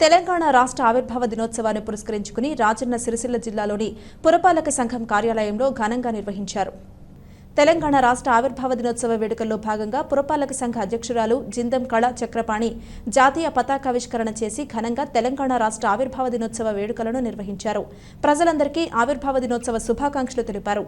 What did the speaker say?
తెలంగాణ రాష్ట్ర ఆవిర్భావ దినోత్సవాన్ని పురస్కరించుకుని రాజన్న సిరిసిల్ల జిల్లాలోని పురపాలక సంఘం కార్యాలయంలో ఘనంగా నిర్వహించారు. తెలంగాణ రాష్ట్ర ఆవిర్భావ దినోత్సవ వేడుకల్లో భాగంగా పురపాలక సంఘ అధ్యక్షురాలు జిందం కళ చక్రపాణి జాతీయ పతాకావిష్కరణ చేసి ఘనంగా తెలంగాణ రాష్ట్ర ఆవిర్భావ దినోత్సవ వేడుకలను నిర్వహించారు. ప్రజలందరికీ ఆవిర్భావ దినోత్సవ శుభాకాంక్షలు తెలిపారు.